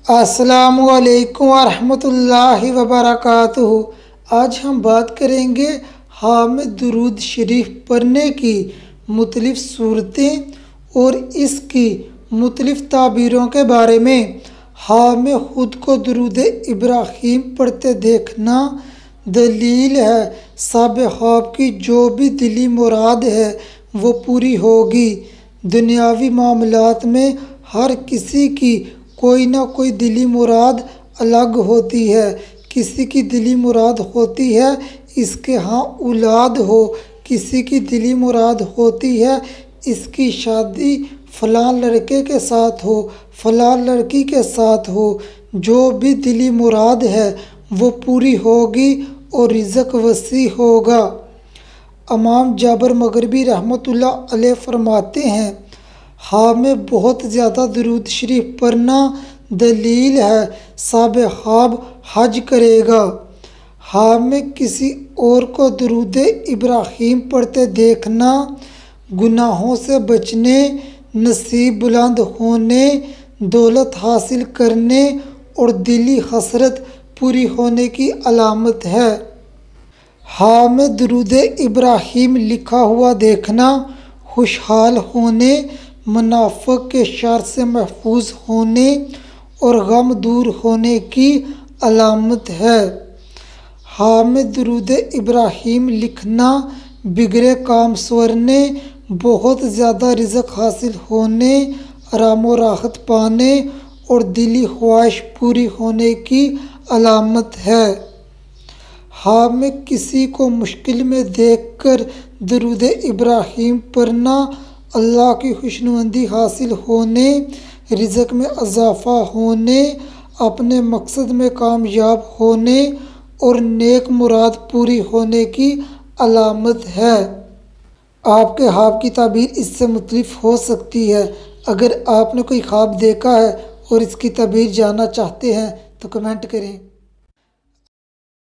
अस्सलामुअलैकुम वरहमतुल्लाहि वबरकातुहू। आज हम बात करेंगे हामिद दुरूद शरीफ पढ़ने की मुख्तलिफ सूरतें और इसकी मुख्तलिफ ताबीरों के बारे में। हामिद खुद को दुरूद इब्राहीम पढ़ते देखना दलील है साब ख्वाब की जो भी दिली मुराद है वो पूरी होगी। दुनियावी मामलात में हर किसी की कोई ना कोई दिली मुराद अलग होती है। किसी की दिली मुराद होती है इसके यहाँ औलाद हो, किसी की दिली मुराद होती है इसकी शादी फलां लड़के के साथ हो, फलां लड़की के साथ हो। जो भी दिली मुराद है वो पूरी होगी और रिज़्क़ वसी होगा। इमाम जाबर मग़रिबी रहमतुल्लाह अलैह फरमाते हैं, हामिद बहुत ज़्यादा दुरूद शरीफ पढ़ना दलील है साब ख्वाब हज करेगा। हामिद किसी और को दुरूद इब्राहीम पढ़ते देखना गुनाहों से बचने, नसीब बुलंद होने, दौलत हासिल करने और दिली हसरत पूरी होने की अलामत है। हामिद दुरूद इब्राहीम लिखा हुआ देखना खुशहाल होने, मुनाफ़िक के शर से महफूज होने और गम दूर होने की अलामत है। हामिद दुरूद इब्राहीम लिखना बिगड़े काम संवरने, बहुत ज़्यादा रिज़्क़ हासिल होने, आराम व राहत पाने और दिली ख्वाहिश पूरी होने की अलामत है। हामिद किसी को मुश्किल में देखकर दुरूद इब्राहीम पढ़ना अल्लाह की खुशनुदी हासिल होने, रिज़्क़ में इजाफ़ा होने, अपने मकसद में कामयाब होने और नेक मुराद पूरी होने की अलामत है। आपके ख्वाब की ताबीर इससे मुख्तलिफ हो सकती है। अगर आपने कोई ख्वाब देखा है और इसकी ताबीर जानना चाहते हैं तो कमेंट करें।